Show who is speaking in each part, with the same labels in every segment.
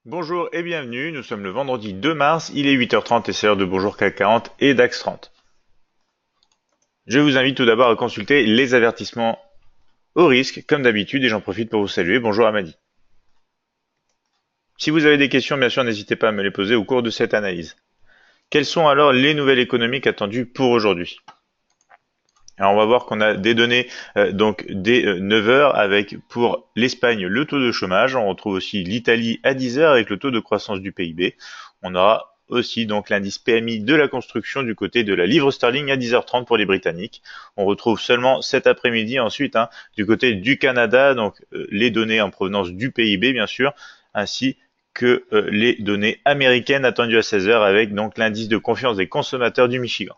Speaker 1: Bonjour et bienvenue, nous sommes le vendredi 2 mars, il est 8h30 et c'est l'heure de Bonjour CAC 40 et DAX 30. Je vous invite tout d'abord à consulter les avertissements au risque, comme d'habitude, et j'en profite pour vous saluer. Bonjour Amadi. Si vous avez des questions, bien sûr, n'hésitez pas à me les poser au cours de cette analyse. Quelles sont alors les nouvelles économiques attendues pour aujourd'hui? Alors on va voir qu'on a des données donc dès 9 heures avec pour l'Espagne le taux de chômage. On retrouve aussi l'Italie à 10 heures avec le taux de croissance du PIB. On aura aussi donc l'indice PMI de la construction du côté de la livre sterling à 10h30 pour les Britanniques. On retrouve seulement cet après-midi ensuite du côté du Canada donc les données en provenance du PIB bien sûr ainsi que les données américaines attendues à 16 heures avec donc l'indice de confiance des consommateurs du Michigan.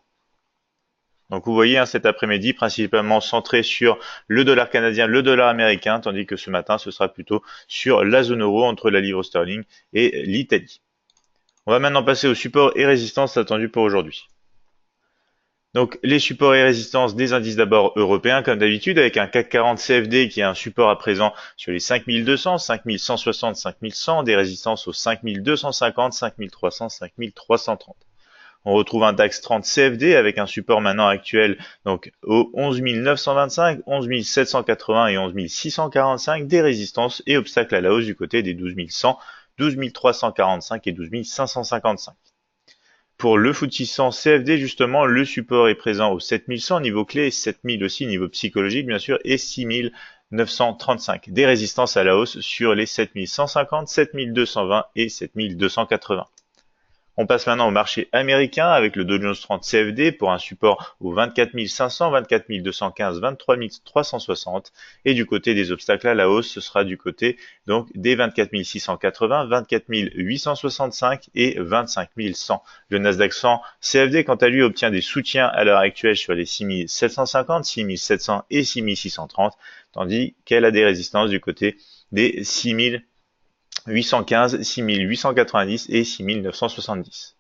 Speaker 1: Donc vous voyez cet après-midi principalement centré sur le dollar canadien, le dollar américain, tandis que ce matin ce sera plutôt sur la zone euro entre la livre sterling et l'Italie. On va maintenant passer aux supports et résistances attendus pour aujourd'hui. Donc les supports et résistances des indices d'abord européens comme d'habitude avec un CAC 40 CFD qui a un support à présent sur les 5200, 5160, 5100, des résistances aux 5250, 5300, 5330. On retrouve un DAX 30 CFD avec un support maintenant actuel donc aux 11 925, 11 780 et 11 645, des résistances et obstacles à la hausse du côté des 12 100, 12 345 et 12 555. Pour le FTSE 100 CFD, justement, le support est présent au 7100 niveau clé, 7000 aussi niveau psychologique bien sûr, et 6935. Des résistances à la hausse sur les 7150, 7220 et 7280. On passe maintenant au marché américain avec le Dow Jones 30 CFD pour un support aux 24 500, 24 215, 23 360. Et du côté des obstacles à la hausse, ce sera du côté donc des 24 680, 24 865 et 25 100. Le Nasdaq 100 CFD, quant à lui, obtient des soutiens à l'heure actuelle sur les 6 750, 6 700 et 6 630, tandis qu'elle a des résistances du côté des 6 815, 6890 et 6970.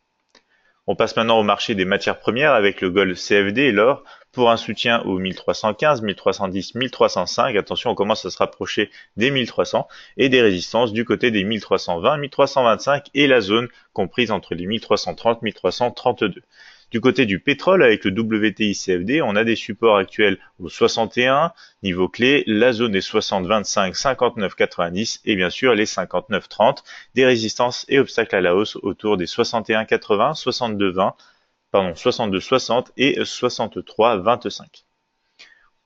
Speaker 1: On passe maintenant au marché des matières premières avec le gold CFD et l'or pour un soutien aux 1315, 1310, 1305. Attention, on commence à se rapprocher des 1300 et des résistances du côté des 1320, 1325 et la zone comprise entre les 1330, 1332. Du côté du pétrole, avec le WTI CFD, on a des supports actuels au 61, niveau clé, la zone des 60, 25, 59, 90 et bien sûr les 59, 30, des résistances et obstacles à la hausse autour des 61, 80, 62, 20, 62, 60 et 63, 25.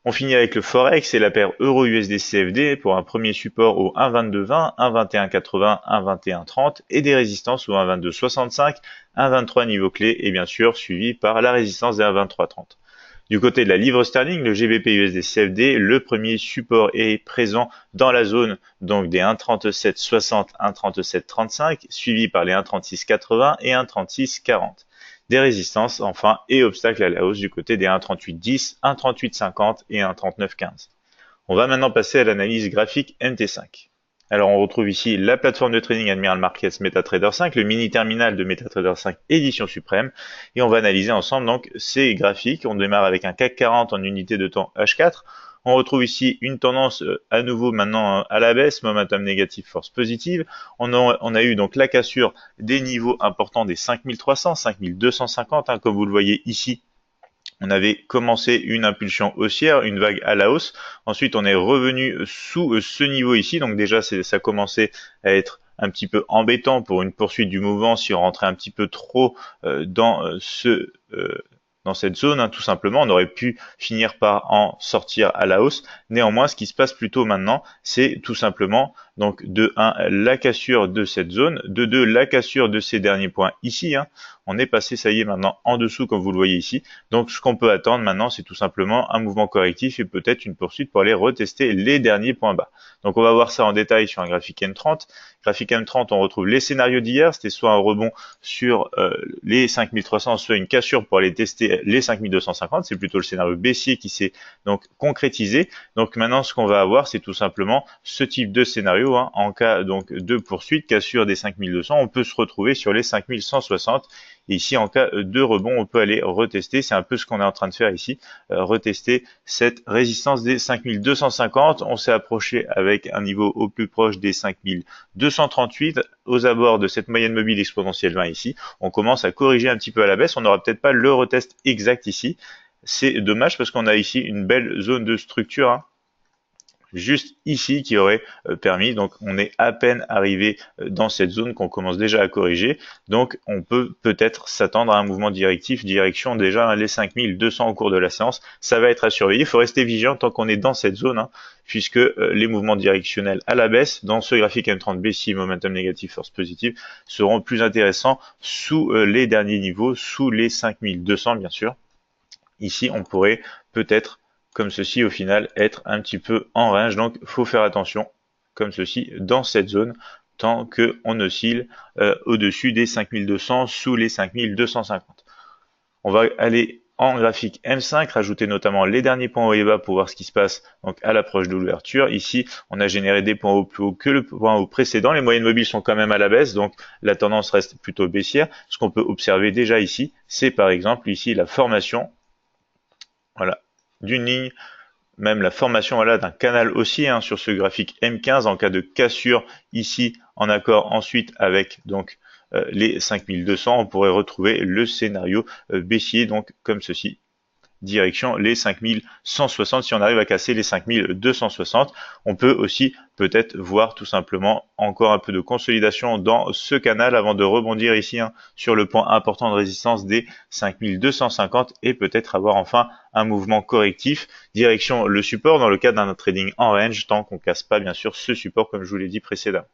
Speaker 1: On finit avec le Forex et la paire Euro-USD CFD pour un premier support au 1,2220, 1,2180, 1,2130 et des résistances au 1,2265, 1,23 niveau clé et bien sûr suivi par la résistance des 1,2330. Du côté de la livre sterling, le GBP USD CFD, le premier support est présent dans la zone donc des 1,3760, 1,3735 suivi par les 1,3680 et 1,3640. Des résistances enfin et obstacles à la hausse du côté des 1,3810, 1,3850 et 1,3915. On va maintenant passer à l'analyse graphique MT5. Alors on retrouve ici la plateforme de trading Admiral Markets MetaTrader 5, le mini terminal de MetaTrader 5 édition suprême, et on va analyser ensemble donc ces graphiques. On démarre avec un CAC 40 en unité de temps H4. On retrouve ici une tendance à nouveau maintenant à la baisse, momentum négatif, force positive. On a eu donc la cassure des niveaux importants des 5300, 5250, comme vous le voyez ici. On avait commencé une impulsion haussière, une vague à la hausse. Ensuite, on est revenu sous ce niveau ici. Donc déjà, ça commençait à être un petit peu embêtant pour une poursuite du mouvement si on rentrait un petit peu trop dans cette zone, tout simplement. On aurait pu finir par en sortir à la hausse. Néanmoins, ce qui se passe plutôt maintenant, c'est tout simplement donc de 1, la cassure de cette zone, de 2, la cassure de ces derniers points ici. On est passé, ça y est, maintenant en dessous, comme vous le voyez ici. Donc, ce qu'on peut attendre maintenant, c'est tout simplement un mouvement correctif et peut-être une poursuite pour aller retester les derniers points bas. Donc, on va voir ça en détail sur un graphique M30. Graphique M30, on retrouve les scénarios d'hier. C'était soit un rebond sur les 5300, soit une cassure pour aller tester les 5250. C'est plutôt le scénario baissier qui s'est donc concrétisé. Donc, maintenant, ce qu'on va avoir, c'est tout simplement ce type de scénario scénario, hein, en cas donc de poursuite, cassure des 5200, on peut se retrouver sur les 5160. Et ici, en cas de rebond, on peut aller retester. C'est un peu ce qu'on est en train de faire ici, retester cette résistance des 5250. On s'est approché avec un niveau au plus proche des 5238 aux abords de cette moyenne mobile exponentielle 20 ici. On commence à corriger un petit peu à la baisse. On n'aura peut-être pas le retest exact ici. C'est dommage parce qu'on a ici une belle zone de structure, hein, juste ici qui aurait permis, donc on est à peine arrivé dans cette zone qu'on commence déjà à corriger, donc on peut peut-être s'attendre à un mouvement directif, direction déjà les 5200 au cours de la séance. Ça va être à surveiller, il faut rester vigilant tant qu'on est dans cette zone, hein, puisque les mouvements directionnels à la baisse dans ce graphique M30 baissier, momentum négatif, force positive, seront plus intéressants sous les derniers niveaux, sous les 5200 bien sûr. Ici on pourrait peut-être comme ceci au final être un petit peu en range, donc faut faire attention comme ceci dans cette zone tant que on oscille au-dessus des 5200, sous les 5250. On va aller en graphique M5, rajouter notamment les derniers points haut et bas pour voir ce qui se passe donc à l'approche de l'ouverture. Ici, on a généré des points hauts plus hauts que le point haut précédent. Les moyennes mobiles sont quand même à la baisse, donc la tendance reste plutôt baissière. Ce qu'on peut observer déjà ici, c'est par exemple ici la formation, voilà, d'une ligne, même la formation voilà, d'un canal haussier, hein, sur ce graphique M15 en cas de cassure ici en accord ensuite avec donc les 5200, on pourrait retrouver le scénario baissier donc comme ceci, direction les 5160. Si on arrive à casser les 5260, on peut aussi peut-être voir tout simplement encore un peu de consolidation dans ce canal avant de rebondir ici, hein, sur le point important de résistance des 5250 et peut-être avoir enfin un mouvement correctif direction le support dans le cadre d'un trading en range tant qu'on casse pas bien sûr ce support comme je vous l'ai dit précédemment.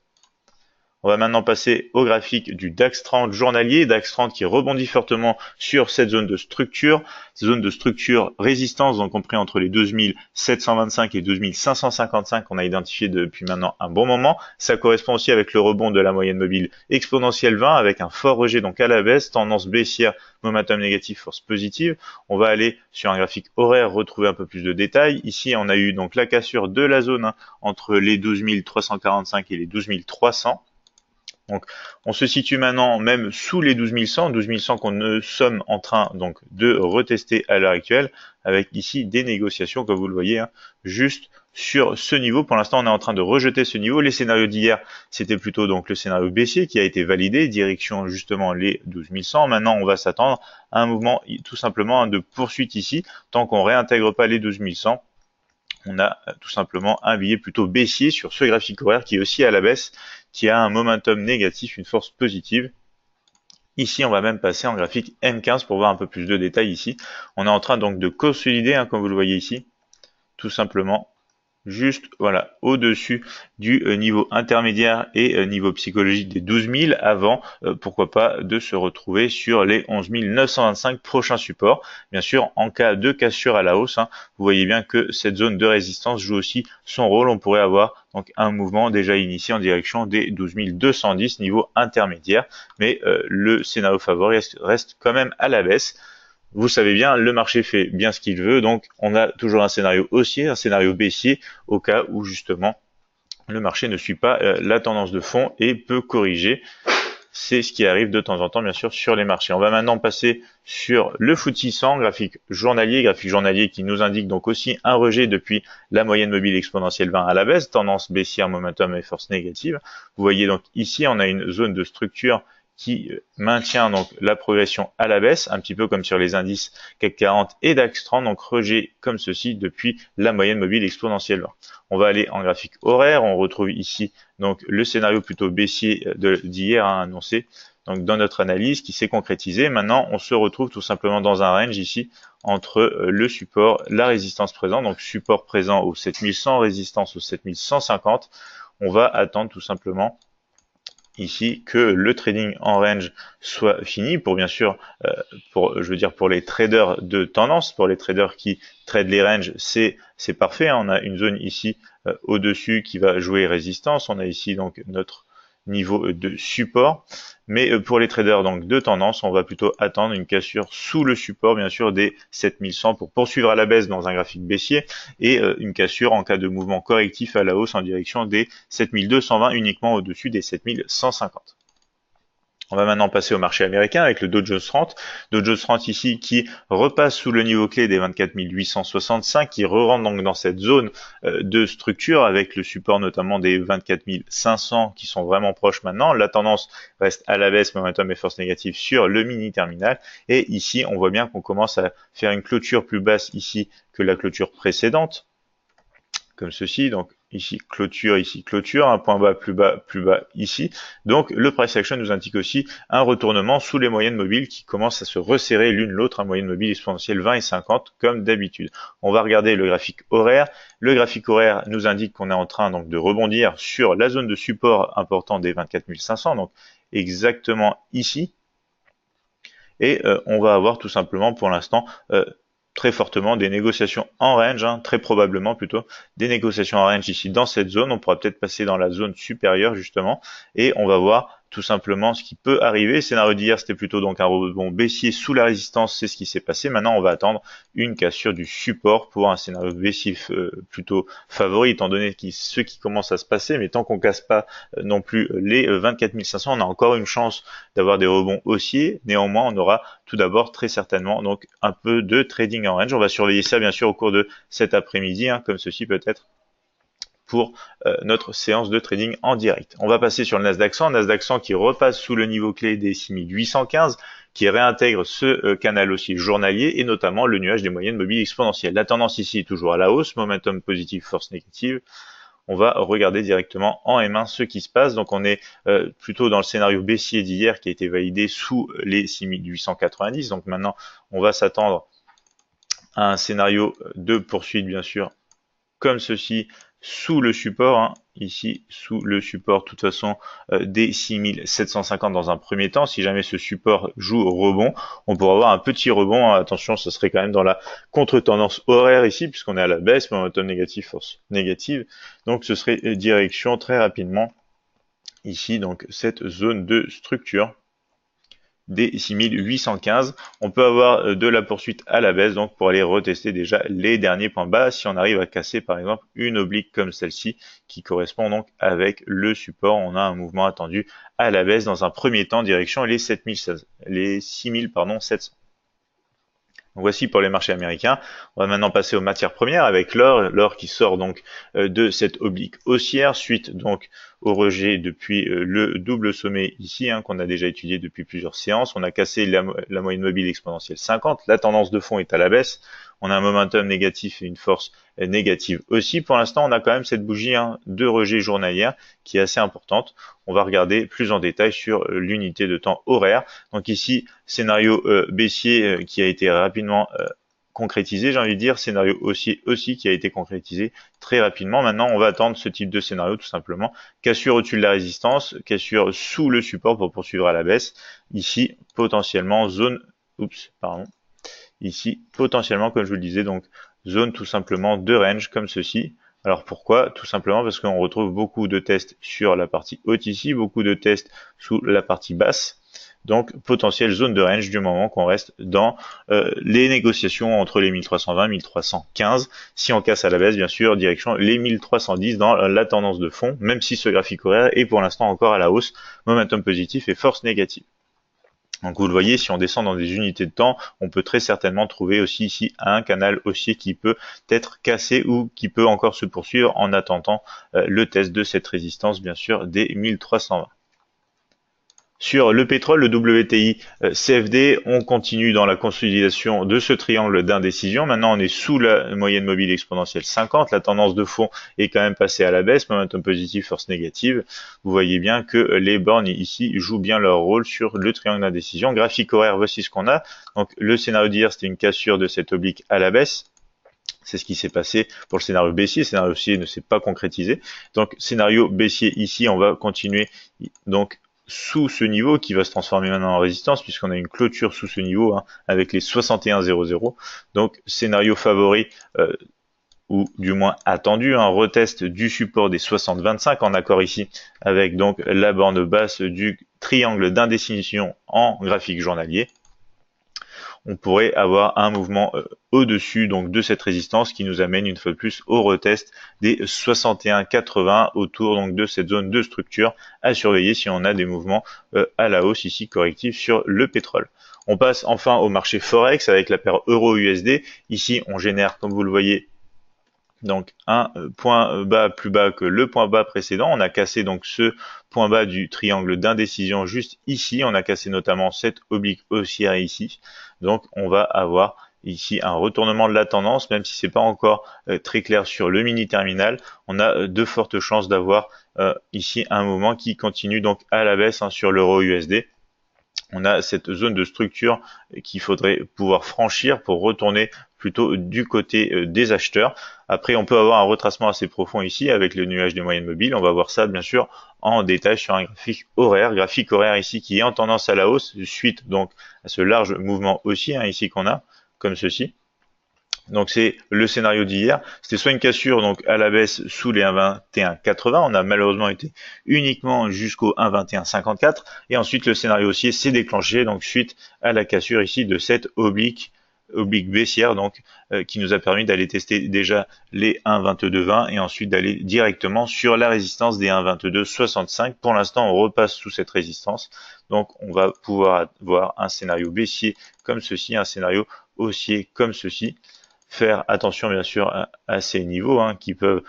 Speaker 1: On va maintenant passer au graphique du DAX 30 journalier, DAX 30 qui rebondit fortement sur cette zone de structure, résistance donc compris entre les 2725 et 2555 qu'on a identifié depuis maintenant un bon moment. Ça correspond aussi avec le rebond de la moyenne mobile exponentielle 20 avec un fort rejet donc à la baisse, tendance baissière, momentum négatif, force positive. On va aller sur un graphique horaire retrouver un peu plus de détails. Ici on a eu donc la cassure de la zone, hein, entre les 12345 et les 12300. Donc, on se situe maintenant même sous les 12100 qu'on ne sommes en train donc de retester à l'heure actuelle, avec ici des négociations, comme vous le voyez, hein, juste sur ce niveau. Pour l'instant, on est en train de rejeter ce niveau. Les scénarios d'hier, c'était plutôt donc le scénario baissier qui a été validé, direction justement les 12100. Maintenant, on va s'attendre à un mouvement tout simplement de poursuite ici, tant qu'on réintègre pas les 12100. On a tout simplement un billet plutôt baissier sur ce graphique horaire qui est aussi à la baisse, qui a un momentum négatif, une force positive. Ici, on va même passer en graphique M15 pour voir un peu plus de détails ici. On est en train donc de consolider, hein, comme vous le voyez ici, tout simplement, juste voilà au-dessus du niveau intermédiaire et niveau psychologique des 12 000 avant, pourquoi pas, de se retrouver sur les 11 925 prochains supports. Bien sûr, en cas de cassure à la hausse, hein, vous voyez bien que cette zone de résistance joue aussi son rôle. On pourrait avoir donc un mouvement déjà initié en direction des 12 210 niveau intermédiaire, mais le scénario favori reste quand même à la baisse. Vous savez bien, le marché fait bien ce qu'il veut, donc on a toujours un scénario haussier, un scénario baissier, au cas où justement le marché ne suit pas la tendance de fond et peut corriger. C'est ce qui arrive de temps en temps, bien sûr, sur les marchés. On va maintenant passer sur le FTSE 100, graphique journalier qui nous indique donc aussi un rejet depuis la moyenne mobile exponentielle 20 à la baisse, tendance baissière, momentum et force négative. Vous voyez donc ici, on a une zone de structure qui maintient donc la progression à la baisse, un petit peu comme sur les indices CAC 40 et DAX 30, donc rejet comme ceci depuis la moyenne mobile exponentielle 20. On va aller en graphique horaire, on retrouve ici donc le scénario plutôt baissier d'hier, hein, annoncé donc dans notre analyse qui s'est concrétisé. Maintenant, on se retrouve tout simplement dans un range ici entre le support, la résistance présente, donc support présent au 7100, résistance au 7150. On va attendre tout simplement ici que le trading en range soit fini pour bien sûr pour les traders de tendance, pour les traders qui tradent les ranges, c'est parfait, hein. On a une zone ici au-dessus qui va jouer résistance, on a ici donc notre niveau de support. Mais pour les traders donc de tendance, on va plutôt attendre une cassure sous le support, bien sûr, des 7100 pour poursuivre à la baisse dans un graphique baissier et une cassure en cas de mouvement correctif à la hausse en direction des 7220 uniquement au-dessus des 7150. On va maintenant passer au marché américain avec le Dow Jones 30. Dow Jones 30 ici qui repasse sous le niveau clé des 24 865, qui re-rentre donc dans cette zone de structure avec le support notamment des 24 500 qui sont vraiment proches maintenant. La tendance reste à la baisse, momentum et force négative sur le mini terminal. Et ici, on voit bien qu'on commence à faire une clôture plus basse ici que la clôture précédente, comme ceci. Donc ici clôture, un point bas plus bas ici. Donc le price action nous indique aussi un retournement sous les moyennes mobiles qui commencent à se resserrer l'une l'autre, un moyenne mobile exponentielle 20 et 50 comme d'habitude. On va regarder le graphique horaire. Le graphique horaire nous indique qu'on est en train donc de rebondir sur la zone de support important des 24 500, donc exactement ici. Et on va avoir tout simplement pour l'instant très fortement des négociations en range, très probablement plutôt, des négociations en range ici dans cette zone. On pourra peut-être passer dans la zone supérieure justement, et on va voir tout simplement ce qui peut arriver. Scénario d'hier, c'était plutôt donc un rebond baissier sous la résistance, c'est ce qui s'est passé. Maintenant, on va attendre une cassure du support pour un scénario baissier plutôt favori, étant donné ce qui commence à se passer. Mais tant qu'on casse pas non plus les 24 500, on a encore une chance d'avoir des rebonds haussiers. Néanmoins, on aura tout d'abord très certainement donc un peu de trading en range. On va surveiller ça bien sûr au cours de cet après-midi, comme ceci peut-être pour notre séance de trading en direct. On va passer sur le Nasdaq 100, Nasdaq 100 qui repasse sous le niveau clé des 6815, qui réintègre ce canal haussier journalier et notamment le nuage des moyennes mobiles exponentielles. La tendance ici est toujours à la hausse, momentum positif, force négative. On va regarder directement en M1 ce qui se passe. Donc on est plutôt dans le scénario baissier d'hier qui a été validé sous les 6890. Donc maintenant on va s'attendre à un scénario de poursuite bien sûr comme ceci sous le support, ici sous le support de toute façon des 6750 dans un premier temps. Si jamais ce support joue au rebond, on pourra avoir un petit rebond. Attention, ce serait quand même dans la contre-tendance horaire ici, puisqu'on est à la baisse, momentum négatif, force négative. Donc ce serait direction très rapidement ici, donc cette zone de structure des 6815. On peut avoir de la poursuite à la baisse, donc pour aller retester déjà les derniers points bas, si on arrive à casser par exemple une oblique comme celle-ci, qui correspond donc avec le support, on a un mouvement attendu à la baisse dans un premier temps, direction les 6700. Donc voici pour les marchés américains. On va maintenant passer aux matières premières avec l'or qui sort donc de cette oblique haussière suite donc au rejet depuis le double sommet ici qu'on a déjà étudié depuis plusieurs séances. On a cassé la moyenne mobile exponentielle 50. La tendance de fond est à la baisse. On a un momentum négatif et une force négative aussi. Pour l'instant, on a quand même cette bougie de rejet journalière qui est assez importante. On va regarder plus en détail sur l'unité de temps horaire. Donc ici, scénario baissier qui a été rapidement concrétisé, j'ai envie de dire, scénario haussier aussi qui a été concrétisé très rapidement. Maintenant, on va attendre ce type de scénario tout simplement. Cassure au-dessus de la résistance, cassure sous le support pour poursuivre à la baisse. Ici, potentiellement zone, ici, potentiellement, comme je vous le disais, donc zone tout simplement de range comme ceci. Alors pourquoi? Tout simplement parce qu'on retrouve beaucoup de tests sur la partie haute ici, beaucoup de tests sous la partie basse. Donc potentielle zone de range du moment qu'on reste dans les négociations entre les 1320 et 1315. Si on casse à la baisse, bien sûr, direction les 1310 dans la tendance de fond, même si ce graphique horaire est pour l'instant encore à la hausse, momentum positif et force négative. Donc vous le voyez, si on descend dans des unités de temps, on peut très certainement trouver aussi ici un canal haussier qui peut être cassé ou qui peut encore se poursuivre en attendant le test de cette résistance, bien sûr, des 1320. Sur le pétrole, le WTI CFD, on continue dans la consolidation de ce triangle d'indécision. Maintenant, on est sous la moyenne mobile exponentielle 50. La tendance de fond est quand même passée à la baisse, momentum positif, force négative. Vous voyez bien que les bornes ici jouent bien leur rôle sur le triangle d'indécision. Graphique horaire, voici ce qu'on a. Donc le scénario d'hier, c'était une cassure de cette oblique à la baisse. C'est ce qui s'est passé pour le scénario baissier. Le scénario haussier ne s'est pas concrétisé. Donc scénario baissier ici, on va continuer donc sous ce niveau qui va se transformer maintenant en résistance puisqu'on a une clôture sous ce niveau avec les 61,00. Donc scénario favori ou du moins attendu, un retest du support des 60-25 en accord ici avec donc la borne basse du triangle d'indécision en graphique journalier. On pourrait avoir un mouvement au-dessus donc de cette résistance qui nous amène une fois de plus au retest des 61,80 autour donc de cette zone de structure à surveiller si on a des mouvements à la hausse ici correctifs sur le pétrole. On passe enfin au marché Forex avec la paire euro-USD. Ici, on génère, comme vous le voyez, donc un point bas plus bas que le point bas précédent. On a cassé donc ce point bas du triangle d'indécision juste ici. On a cassé notamment cette oblique haussière ici. Donc on va avoir ici un retournement de la tendance, même si c'est pas encore très clair sur le mini terminal. On a de fortes chances d'avoir ici un mouvement qui continue donc à la baisse sur l'euro USD. On a cette zone de structure qu'il faudrait pouvoir franchir pour retourner plutôt du côté des acheteurs. Après, on peut avoir un retracement assez profond ici avec le nuage des moyennes mobiles. On va voir ça bien sûr en détail sur un graphique horaire ici qui est en tendance à la hausse suite donc à ce large mouvement haussier ici qu'on a comme ceci. Donc c'est le scénario d'hier. C'était soit une cassure donc à la baisse sous les 1,2180. On a malheureusement été uniquement jusqu'au 1,2154. Et ensuite le scénario haussier s'est déclenché donc suite à la cassure ici de cette oblique baissière donc qui nous a permis d'aller tester déjà les 1,2220 et ensuite d'aller directement sur la résistance des 1,2265. Pour l'instant on repasse sous cette résistance. Donc on va pouvoir avoir un scénario baissier comme ceci, un scénario haussier comme ceci. Faire attention bien sûr à ces niveaux qui peuvent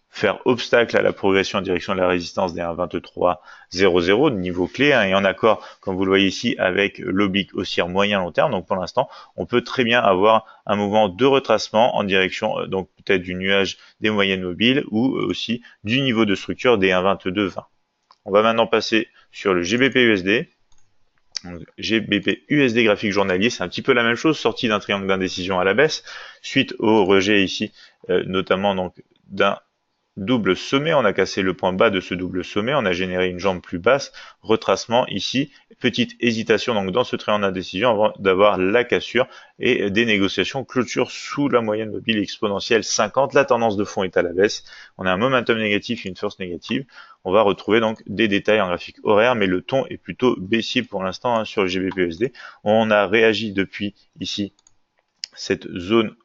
Speaker 1: faire obstacle à la progression en direction de la résistance des 1,2300, niveau clé, et en accord, comme vous le voyez ici, avec l'oblique haussière moyen long terme. Donc pour l'instant, on peut très bien avoir un mouvement de retracement en direction donc peut-être du nuage des moyennes mobiles ou aussi du niveau de structure des 1,2220. On va maintenant passer sur le GBP-USD. GBP USD graphique journalier, c'est un petit peu la même chose, sorti d'un triangle d'indécision à la baisse, suite au rejet ici, notamment donc d'un double sommet. On a cassé le point bas de ce double sommet, on a généré une jambe plus basse, retracement ici, petite hésitation donc dans ce triangle d'indécision avant d'avoir la cassure et des négociations clôture sous la moyenne mobile exponentielle 50. La tendance de fond est à la baisse, on a un momentum négatif et une force négative. On va retrouver donc des détails en graphique horaire, mais le ton est plutôt baissier pour l'instant sur le GBP-USD. On a réagi depuis ici cette zone,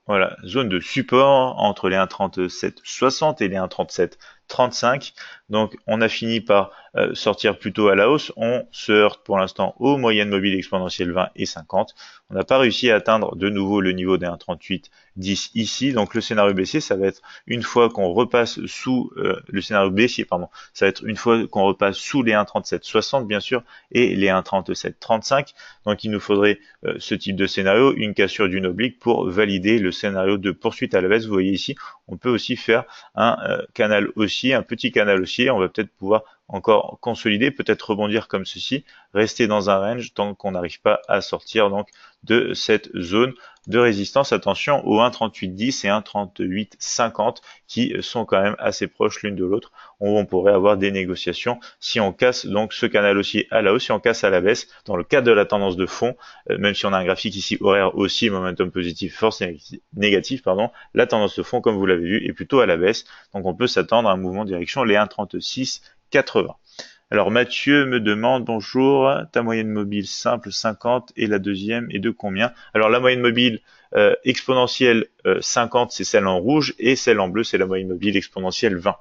Speaker 1: voilà, zone de support entre les 1,3760 et les 1,3735. Donc on a fini par sortir plutôt à la hausse. On se heurte pour l'instant aux moyennes mobiles exponentielles 20 et 50. On n'a pas réussi à atteindre de nouveau le niveau des 1,3810 ici. Donc le scénario baissier, ça va être une fois qu'on repasse sous le scénario baissier, pardon, ça va être une fois qu'on repasse sous les 1,3760 bien sûr et les 1,3735. Donc il nous faudrait ce type de scénario, une cassure d'une oblique pour valider le scénario de poursuite à la baisse. Vous voyez ici, on peut aussi faire un canal haussier, un petit canal haussier. On va peut-être pouvoir encore consolider, peut-être rebondir comme ceci, rester dans un range tant qu'on n'arrive pas à sortir donc de cette zone de résistance. Attention aux 1,3810 et 1,3850 qui sont quand même assez proches l'une de l'autre. On pourrait avoir des négociations si on casse donc ce canal haussier à la hausse, si on casse à la baisse dans le cadre de la tendance de fond, même si on a un graphique ici horaire haussier, momentum positif, force négative, pardon, la tendance de fond comme vous l'avez vu est plutôt à la baisse. Donc on peut s'attendre à un mouvement direction les 1,3680. Alors Mathieu me demande, bonjour, ta moyenne mobile simple 50 et la deuxième est de combien? Alors la moyenne mobile exponentielle 50 c'est celle en rouge et celle en bleu c'est la moyenne mobile exponentielle 20.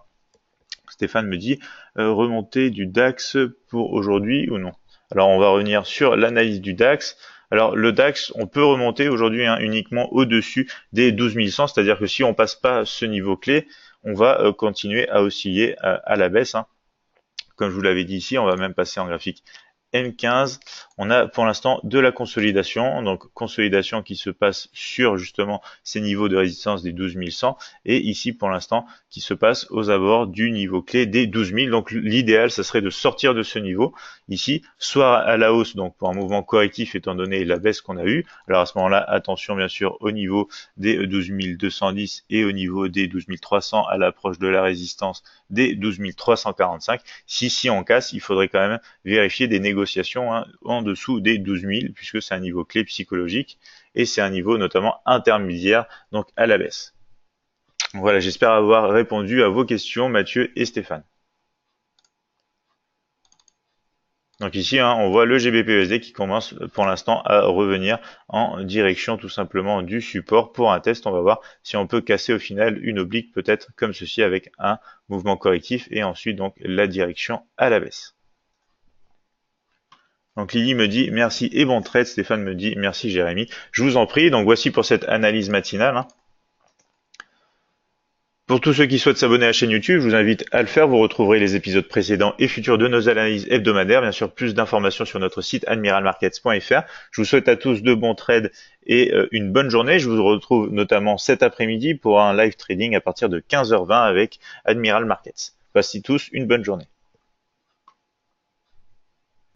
Speaker 1: Stéphane me dit remontée du DAX pour aujourd'hui ou non? Alors on va revenir sur l'analyse du DAX. Alors le DAX, on peut remonter aujourd'hui uniquement au-dessus des 12 100, c'est-à-dire que si on passe pas ce niveau clé, on va continuer à osciller à la baisse. Comme je vous l'avais dit ici, on va même passer en graphique M15. On a pour l'instant de la consolidation, donc consolidation qui se passe sur justement ces niveaux de résistance des 12 100 et ici pour l'instant qui se passe aux abords du niveau clé des 12 000. Donc l'idéal, ça serait de sortir de ce niveau ici, soit à la hausse, donc pour un mouvement correctif étant donné la baisse qu'on a eue. Alors à ce moment-là, attention bien sûr au niveau des 12 210 et au niveau des 12 300 à l'approche de la résistance des 12 345. Si on casse, il faudrait quand même vérifier des négociations en dessous des 12 000 puisque c'est un niveau clé psychologique et c'est un niveau notamment intermédiaire donc à la baisse. Voilà, j'espère avoir répondu à vos questions, Mathieu et Stéphane. Donc ici, hein, on voit le GBP-USD qui commence pour l'instant à revenir en direction tout simplement du support. Pour un test, on va voir si on peut casser au final une oblique, peut-être comme ceci avec un mouvement correctif et ensuite donc la direction à la baisse. Donc Lily me dit merci et bon trade, Stéphane me dit merci Jérémy. Je vous en prie, donc voici pour cette analyse matinale, hein. Pour tous ceux qui souhaitent s'abonner à la chaîne YouTube, je vous invite à le faire. Vous retrouverez les épisodes précédents et futurs de nos analyses hebdomadaires. Bien sûr, plus d'informations sur notre site admiralmarkets.fr. Je vous souhaite à tous de bons trades et une bonne journée. Je vous retrouve notamment cet après-midi pour un live trading à partir de 15h20 avec Admiral Markets. Passez tous une bonne journée.